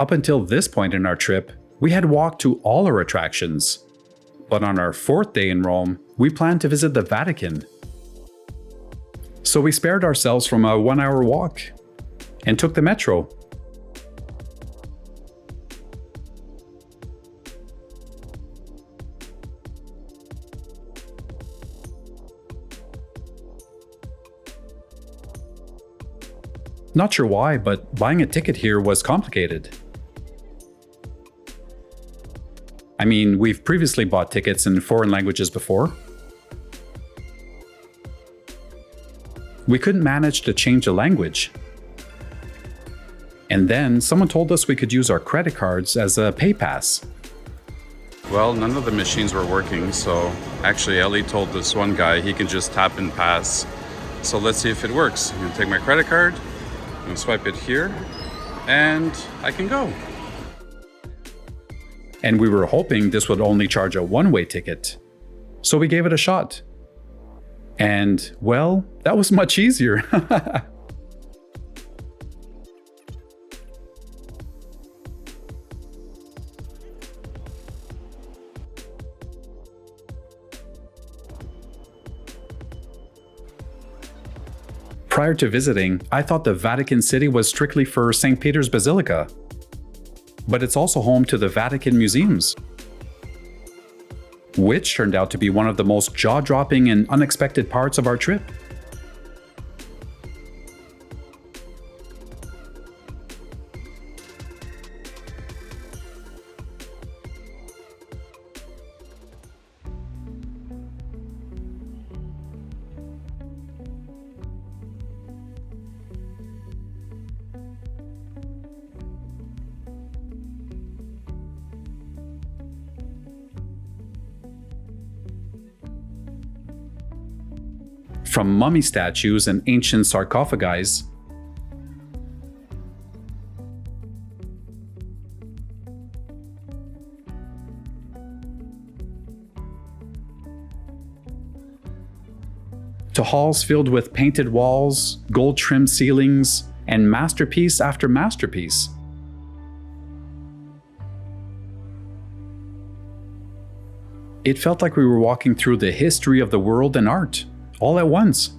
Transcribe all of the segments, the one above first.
Up until this point in our trip, we had walked to all our attractions. But on our 4th day in Rome, we planned to visit the Vatican. So we spared ourselves from a 1-hour walk and took the metro. Not sure why, but buying a ticket here was complicated. I mean, we've previously bought tickets in foreign languages before. We couldn't manage to change the language. And then someone told us we could use our credit cards as a pay pass. Well, none of the machines were working, so actually Ellie told this one guy he can just tap and pass. So let's see if it works. I'm gonna take my credit card, I'm gonna swipe it here, and I can go. And we were hoping this would only charge a one-way ticket. So we gave it a shot. And, well, that was much easier. Prior to visiting, I thought the Vatican City was strictly for St. Peter's Basilica. But it's also home to the Vatican Museums, which turned out to be one of the most jaw-dropping and unexpected parts of our trip. From mummy statues and ancient sarcophagi, to halls filled with painted walls, gold-trimmed ceilings, and masterpiece after masterpiece. It felt like we were walking through the history of the world and art, all at once.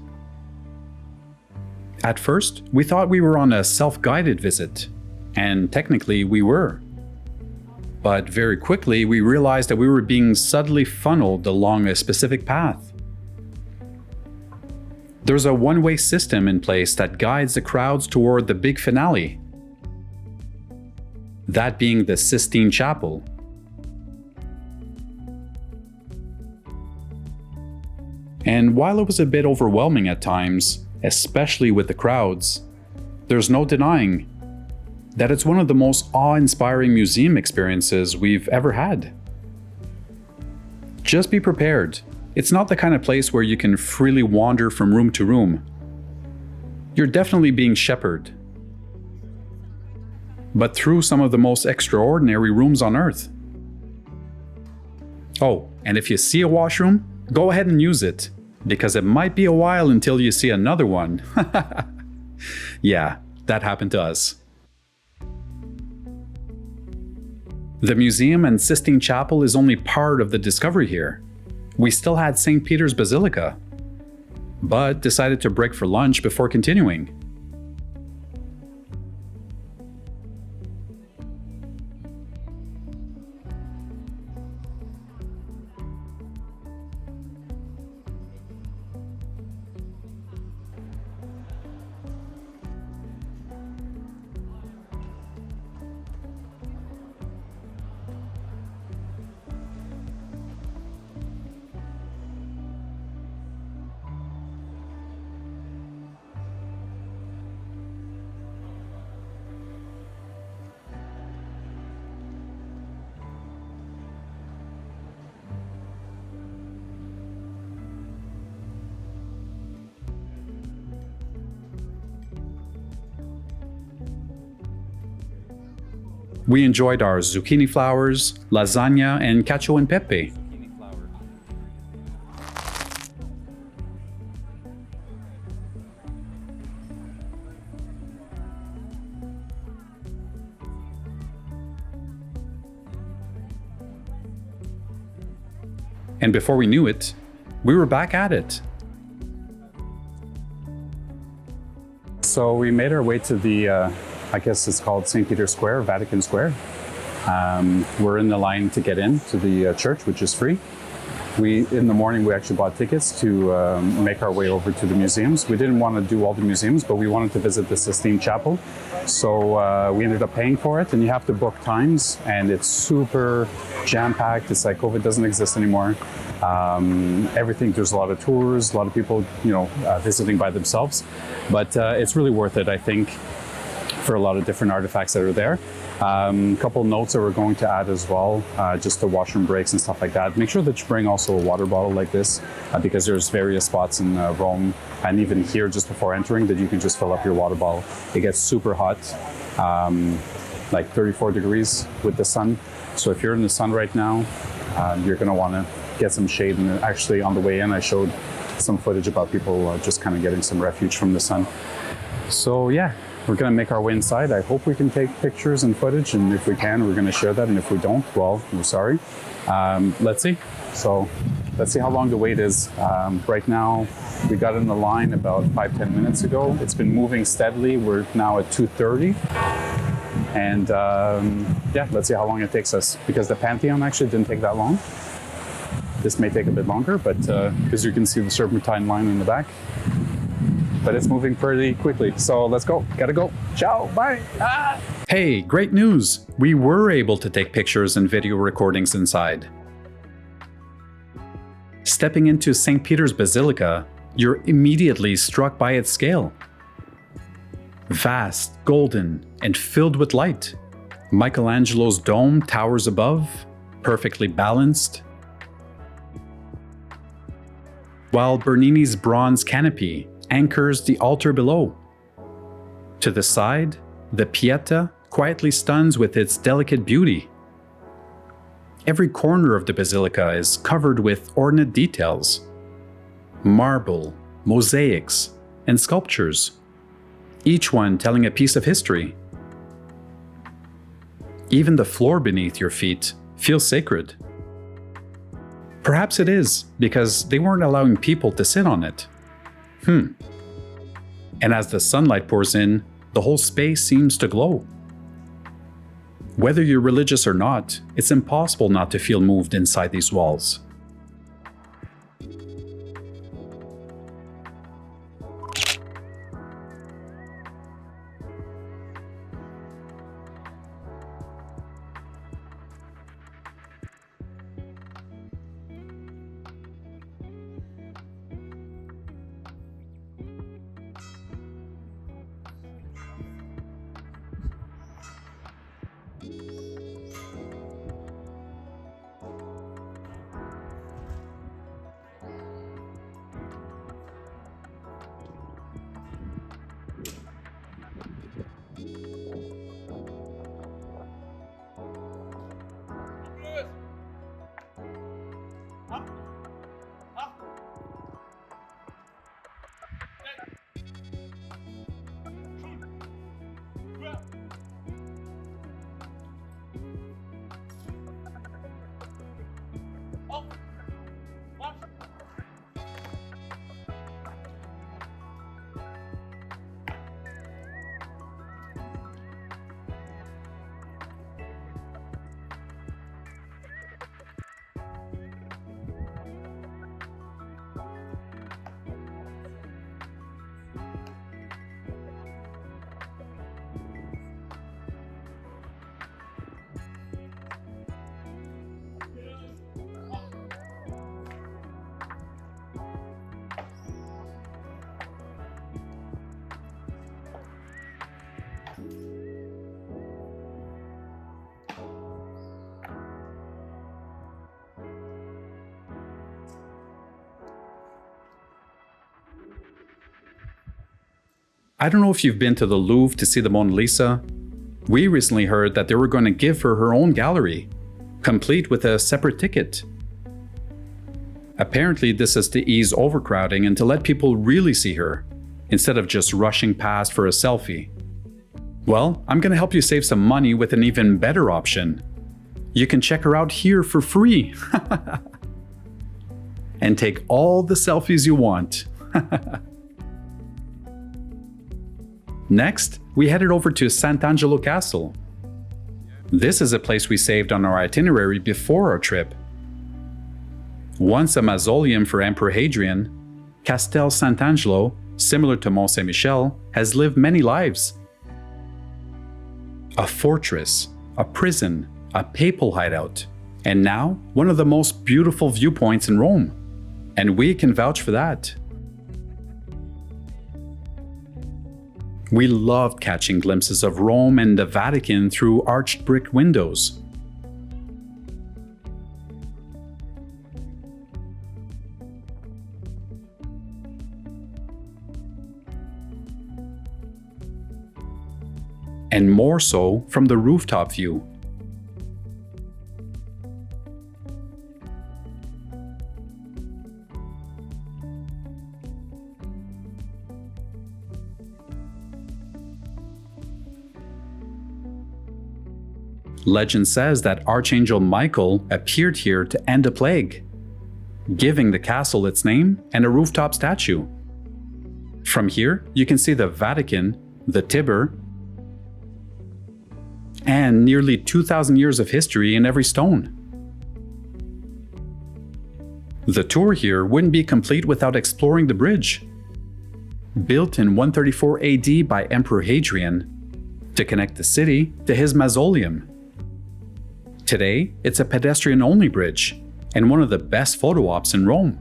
At first, we thought we were on a self-guided visit, and technically we were. But very quickly we realized that we were being subtly funneled along a specific path. There's a one-way system in place that guides the crowds toward the big finale, that being the Sistine Chapel. And while it was a bit overwhelming at times, especially with the crowds, there's no denying that it's one of the most awe-inspiring museum experiences we've ever had. Just be prepared. It's not the kind of place where you can freely wander from room to room. You're definitely being shepherded, but through some of the most extraordinary rooms on Earth. Oh, and if you see a washroom, go ahead and use it, because it might be a while until you see another one. Yeah, that happened to us. The museum and Sistine Chapel is only part of the discovery here. We still had St. Peter's Basilica, but decided to break for lunch before continuing. We enjoyed our zucchini flowers, lasagna, and cacio e pepe. And before we knew it, we were back at it. So we made our way to the, I guess it's called St. Peter's Square, Vatican Square. We're in the line to get in to the church, which is free. In the morning, we actually bought tickets to make our way over to the museums. We didn't want to do all the museums, but we wanted to visit the Sistine Chapel. So we ended up paying for it, and you have to book times, and it's super jam-packed. It's like COVID doesn't exist anymore. Everything, there's a lot of tours, a lot of people, visiting by themselves. But it's really worth it, I think, for a lot of different artifacts that are there. A couple notes that we're going to add as well, just the washroom breaks and stuff like that. Make sure that you bring also a water bottle like this, because there's various spots in Rome and even here just before entering that you can just fill up your water bottle. It gets super hot, like 34 degrees with the sun. So if you're in the sun right now, you're going to want to get some shade. And actually on the way in, I showed some footage about people just kind of getting some refuge from the sun. So yeah. We're going to make our way inside. I hope we can take pictures and footage, and if we can, we're going to share that, and if we don't, well, we're sorry. Let's see. So let's see how long the wait is. Right now, we got in the line about 5-10 minutes ago. It's been moving steadily. We're now at 2:30. And yeah, let's see how long it takes us, because the Pantheon actually didn't take that long. This may take a bit longer, but because you can see the Serpentine line in the back. But it's moving pretty quickly. So let's go. Gotta go. Ciao. Bye. Ah. Hey, great news! We were able to take pictures and video recordings inside. Stepping into St. Peter's Basilica, you're immediately struck by its scale. Vast, golden, and filled with light. Michelangelo's dome towers above, perfectly balanced, while Bernini's bronze canopy anchors the altar below. To the side, the Pieta quietly stuns with its delicate beauty. Every corner of the basilica is covered with ornate details, marble, mosaics, and sculptures, each one telling a piece of history. Even the floor beneath your feet feels sacred. Perhaps it is because they weren't allowing people to sit on it. And as the sunlight pours in, the whole space seems to glow. Whether you're religious or not, it's impossible not to feel moved inside these walls. I don't know if you've been to the Louvre to see the Mona Lisa. We recently heard that they were going to give her own gallery, complete with a separate ticket. Apparently, this is to ease overcrowding and to let people really see her, instead of just rushing past for a selfie. Well, I'm going to help you save some money with an even better option. You can check her out here for free. and take all the selfies you want. Next, we headed over to Sant'Angelo Castle. This is a place we saved on our itinerary before our trip. Once a mausoleum for Emperor Hadrian, Castel Sant'Angelo, similar to Mont Saint-Michel, has lived many lives. A fortress, a prison, a papal hideout, and now one of the most beautiful viewpoints in Rome. And we can vouch for that. We loved catching glimpses of Rome and the Vatican through arched brick windows. And more so from the rooftop view. Legend says that Archangel Michael appeared here to end a plague, giving the castle its name and a rooftop statue. From here, you can see the Vatican, the Tiber, and nearly 2,000 years of history in every stone. The tour here wouldn't be complete without exploring the bridge. Built in 134 AD by Emperor Hadrian to connect the city to his mausoleum. Today, it's a pedestrian-only bridge and one of the best photo ops in Rome,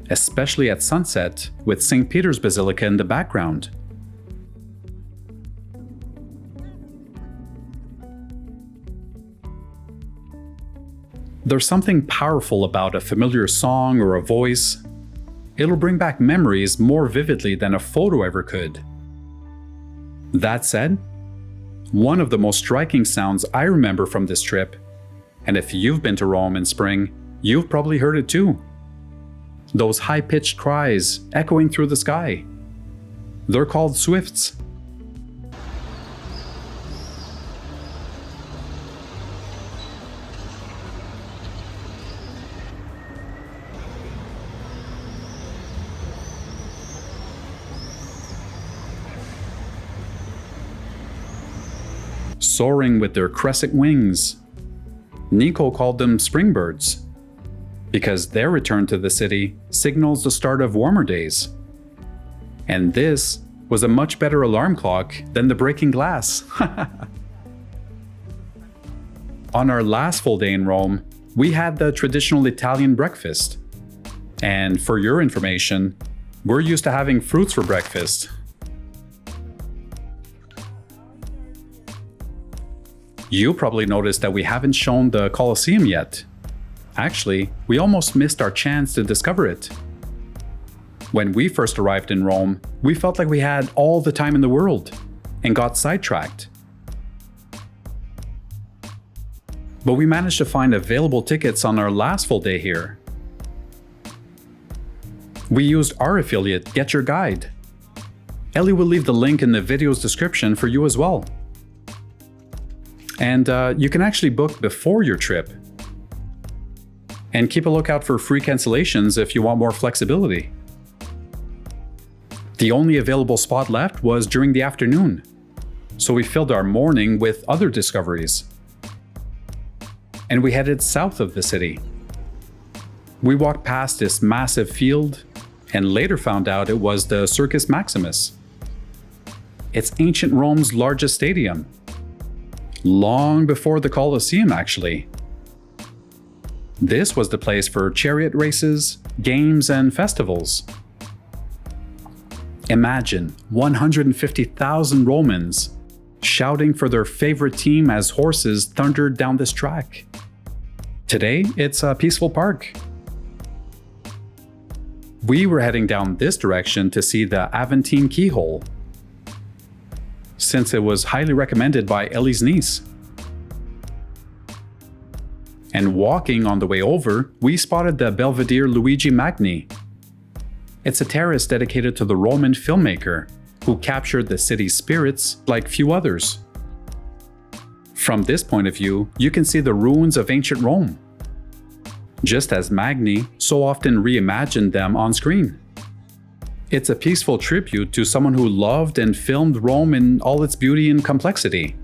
especially at sunset with St. Peter's Basilica in the background. There's something powerful about a familiar song or a voice. It'll bring back memories more vividly than a photo ever could. That said, one of the most striking sounds I remember from this trip, and if you've been to Rome in spring, you've probably heard it too. Those high-pitched cries echoing through the sky. They're called swifts. Soaring with their crescent wings. Nico called them springbirds, because their return to the city signals the start of warmer days. And this was a much better alarm clock than the breaking glass. On our last full day in Rome, we had the traditional Italian breakfast. And for your information, we're used to having fruits for breakfast. You probably noticed that we haven't shown the Colosseum yet. Actually, we almost missed our chance to discover it. When we first arrived in Rome, we felt like we had all the time in the world and got sidetracked. But we managed to find available tickets on our last full day here. We used our affiliate, Get Your Guide. Ellie will leave the link in the video's description for you as well. And you can actually book before your trip. And keep a lookout for free cancellations if you want more flexibility. The only available spot left was during the afternoon, so we filled our morning with other discoveries. And we headed south of the city. We walked past this massive field and later found out it was the Circus Maximus. It's ancient Rome's largest stadium. Long before the Colosseum, actually. This was the place for chariot races, games, and festivals. Imagine 150,000 Romans shouting for their favorite team as horses thundered down this track. Today, it's a peaceful park. We were heading down this direction to see the Aventine Keyhole, since it was highly recommended by Ellie's niece. And walking on the way over, we spotted the Belvedere Luigi Magni. It's a terrace dedicated to the Roman filmmaker who captured the city's spirits like few others. From this point of view, you can see the ruins of ancient Rome. just as Magni so often reimagined them on screen. It's a peaceful tribute to someone who loved and filmed Rome in all its beauty and complexity.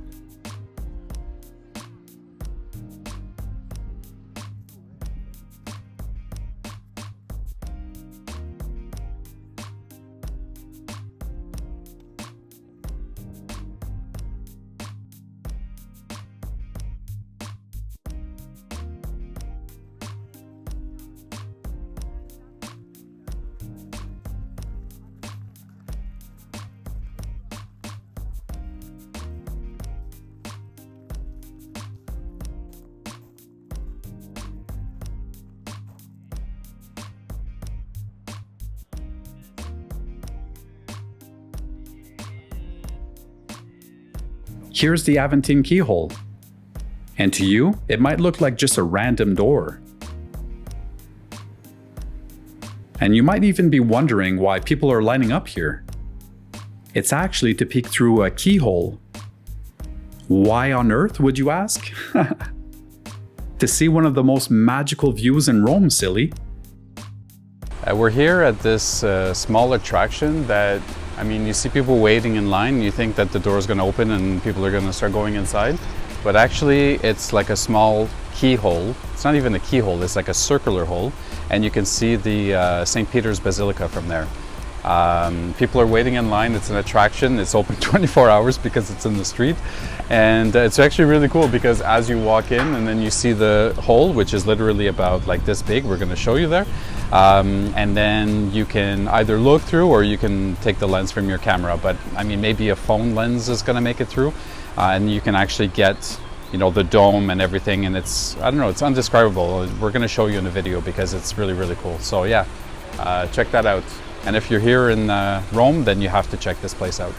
Here's the Aventine Keyhole. And to you, it might look like just a random door. And you might even be wondering why people are lining up here. It's actually to peek through a keyhole. Why on earth, would you ask? To see one of the most magical views in Rome, silly. We're here at this small attraction that, you see people waiting in line, you think that the door is going to open and people are going to start going inside. But actually, it's like a small keyhole. It's not even a keyhole, it's like a circular hole. And you can see the St. Peter's Basilica from there. People are waiting in line. It's an attraction. It's open 24 hours because it's in the street. And it's actually really cool because as you walk in and then you see the hole, which is literally about like this big, we're going to show you there. And then you can either look through or you can take the lens from your camera. But maybe a phone lens is going to make it through. And you can actually get, the dome and everything. And it's, it's indescribable. We're going to show you in the video because it's really, really cool. So yeah, check that out. And if you're here in Rome, then you have to check this place out.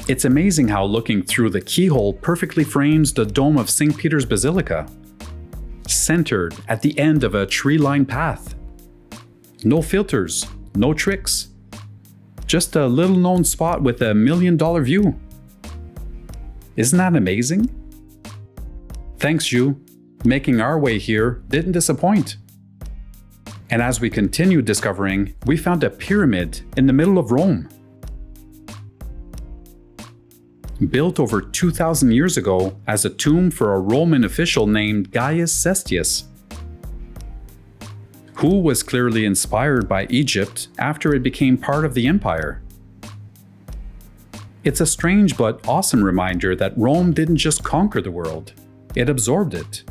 It's amazing how looking through the keyhole perfectly frames the dome of St. Peter's Basilica, centered at the end of a tree-lined path. No filters, no tricks. Just a little-known spot with a $1 million view. Isn't that amazing? Thanks, Ju. Making our way here didn't disappoint. And as we continued discovering, we found a pyramid in the middle of Rome. Built over 2,000 years ago as a tomb for a Roman official named Gaius Cestius, who was clearly inspired by Egypt after it became part of the empire. It's a strange but awesome reminder that Rome didn't just conquer the world, it absorbed it.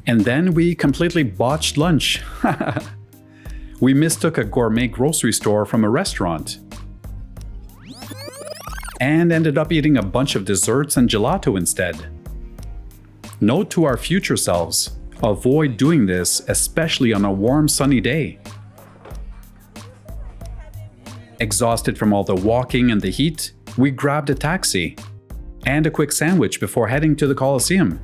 And then we completely botched lunch. We mistook a gourmet grocery store from a restaurant and ended up eating a bunch of desserts and gelato instead. Note to our future selves, avoid doing this, especially on a warm, sunny day. Exhausted from all the walking and the heat, we grabbed a taxi and a quick sandwich before heading to the Colosseum.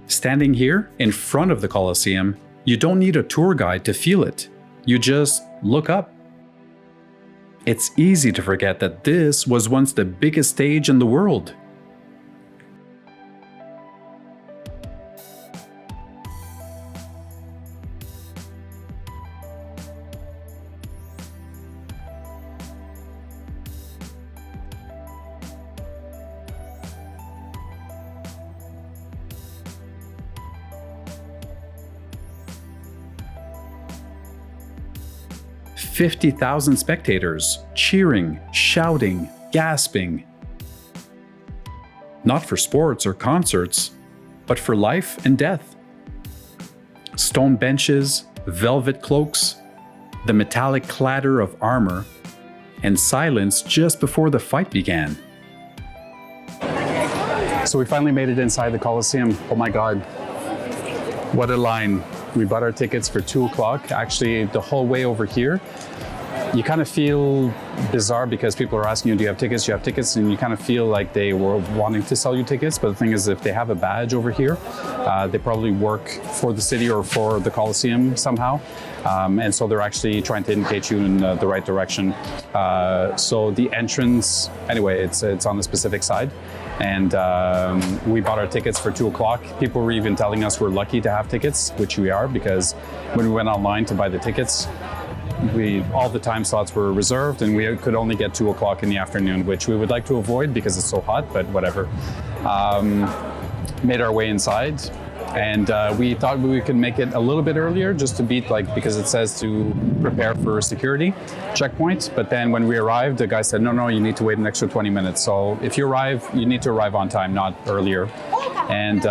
Standing here in front of the Colosseum, you don't need a tour guide to feel it. You just look up. It's easy to forget that this was once the biggest stage in the world. "50,000 spectators, cheering, shouting, gasping. Not for sports or concerts, but for life and death. Stone benches, velvet cloaks, the metallic clatter of armor, and silence just before the fight began." So we finally made it inside the Colosseum. Oh my God, what a line. We bought our tickets for 2 o'clock. Actually, the whole way over here, you kind of feel bizarre because people are asking you, do you have tickets? Do you have tickets? And you kind of feel like they were wanting to sell you tickets. But the thing is, if they have a badge over here, they probably work for the city or for the Colosseum somehow. And so they're actually trying to indicate you in the right direction. So the entrance, anyway, it's on the specific side. And we bought our tickets for 2 o'clock. People were even telling us we're lucky to have tickets, which we are, because when we went online to buy the tickets, all the time slots were reserved and we could only get 2 o'clock in the afternoon, which we would like to avoid because it's so hot, but whatever. Made our way inside, and we thought we could make it a little bit earlier just to beat, because it says to prepare for security checkpoint. But then when we arrived, the guy said, no, you need to wait an extra 20 minutes. So if you arrive, you need to arrive on time, not earlier. And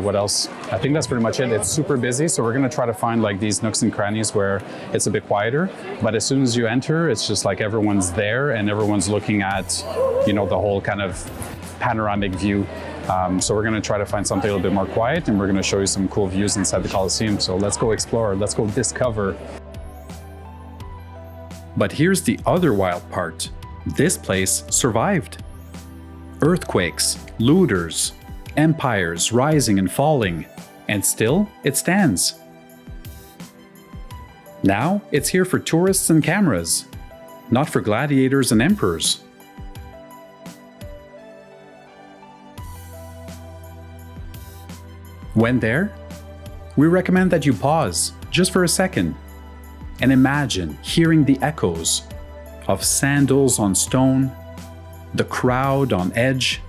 what else? I think that's pretty much it. It's super busy, so we're gonna try to find these nooks and crannies where it's a bit quieter. But as soon as you enter, it's just everyone's there and everyone's looking at, the whole kind of panoramic view. So we're gonna try to find something a little bit more quiet, and we're gonna show you some cool views inside the Colosseum. So let's go explore, let's go discover. But here's the other wild part. This place survived. Earthquakes, looters, empires rising and falling, and still it stands. Now it's here for tourists and cameras, not for gladiators and emperors. When there, we recommend that you pause just for a second and imagine hearing the echoes of sandals on stone, the crowd on edge,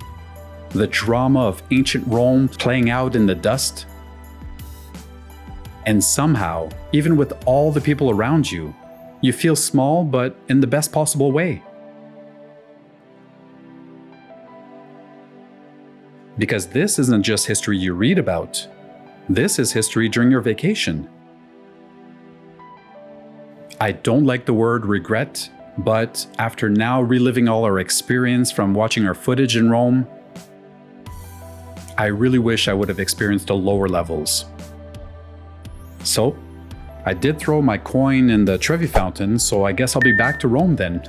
the drama of ancient Rome playing out in the dust. And somehow, even with all the people around you, you feel small, but in the best possible way. Because this isn't just history you read about. This is history during your vacation. I don't like the word regret, but after now reliving all our experience from watching our footage in Rome, I really wish I would have experienced the lower levels. So, I did throw my coin in the Trevi fountain, so I guess I'll be back to Rome then.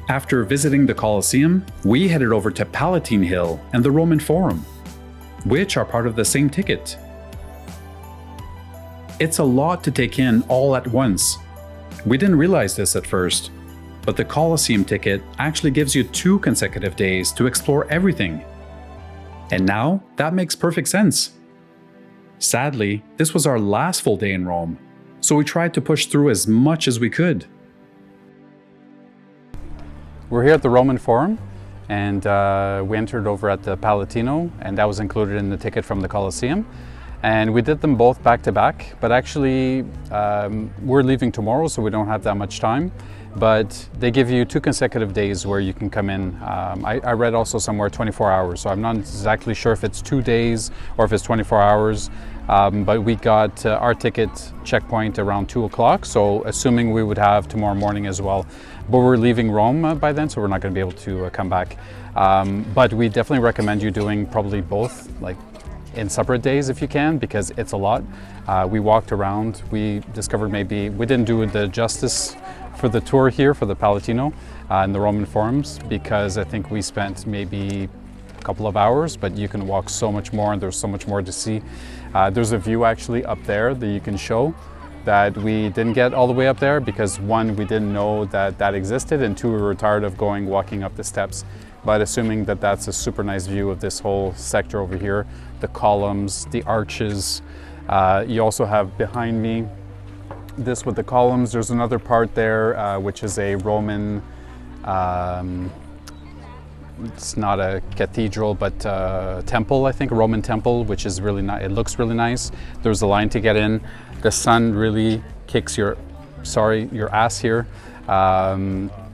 After visiting the Colosseum, we headed over to Palatine Hill and the Roman Forum, which are part of the same ticket. It's a lot to take in all at once. We didn't realize this at first, but the Colosseum ticket actually gives you 2 consecutive days to explore everything. And now, that makes perfect sense. Sadly, this was our last full day in Rome, so we tried to push through as much as we could. We're here at the Roman Forum, and we entered over at the Palatino, and that was included in the ticket from the Colosseum. And we did them both back to back, but actually we're leaving tomorrow, so we don't have that much time. But they give you 2 consecutive days where you can come in. I read also somewhere 24 hours, so I'm not exactly sure if it's 2 days or if it's 24 hours. But we got our ticket checkpoint around 2 o'clock, so assuming we would have tomorrow morning as well. But we're leaving Rome by then, so we're not going to be able to come back. But we definitely recommend you doing probably both, like in separate days if you can, because it's a lot. We walked around, we discovered we didn't do the justice for the tour here for the Palatino and the Roman Forums, because I think we spent maybe a couple of hours, but you can walk so much more and there's so much more to see. There's a view actually up there that you can show that we didn't get all the way up there because one, we didn't know that that existed, and two, we were tired of walking up the steps. But assuming that that's a super nice view of this whole sector over here, the columns, the arches. You also have behind me this with the columns. There's another part there which is a Roman, it's not a cathedral, but temple, I think, a Roman temple, which is really nice. It looks really nice. There's a line to get in. The sun really kicks your ass here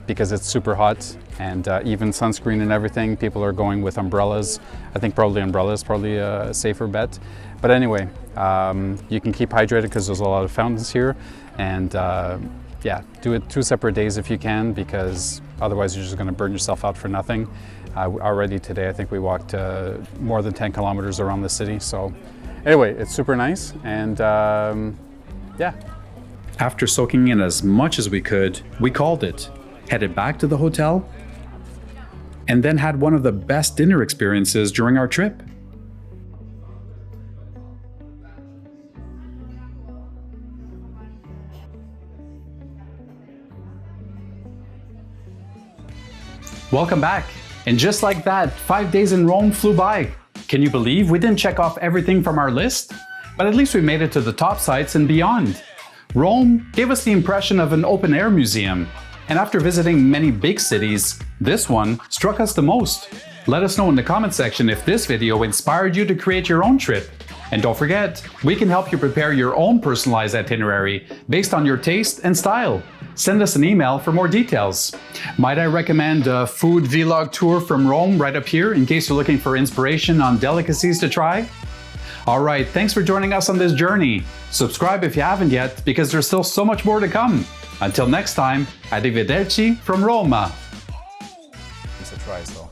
because it's super hot, and even sunscreen and everything. People are going with umbrellas. I think probably umbrellas, probably a safer bet. But anyway, you can keep hydrated because there's a lot of fountains here, and yeah, do it 2 separate days if you can, because otherwise you're just going to burn yourself out for nothing. Already today, I think we walked more than 10 kilometers around the city. So anyway, it's super nice, and yeah. After soaking in as much as we could, we called it, headed back to the hotel, and then had one of the best dinner experiences during our trip. Welcome back. And just like that, 5 days in Rome flew by. Can you believe we didn't check off everything from our list? But at least we made it to the top sites and beyond. Rome gave us the impression of an open-air museum. And after visiting many big cities, this one struck us the most. Let us know in the comment section if this video inspired you to create your own trip. And don't forget, we can help you prepare your own personalized itinerary based on your taste and style. Send us an email for more details. Might I recommend a food vlog tour from Rome right up here in case you're looking for inspiration on delicacies to try? Alright, thanks for joining us on this journey. Subscribe if you haven't yet, because there's still so much more to come. Until next time, arrivederci from Roma. It's a try, so.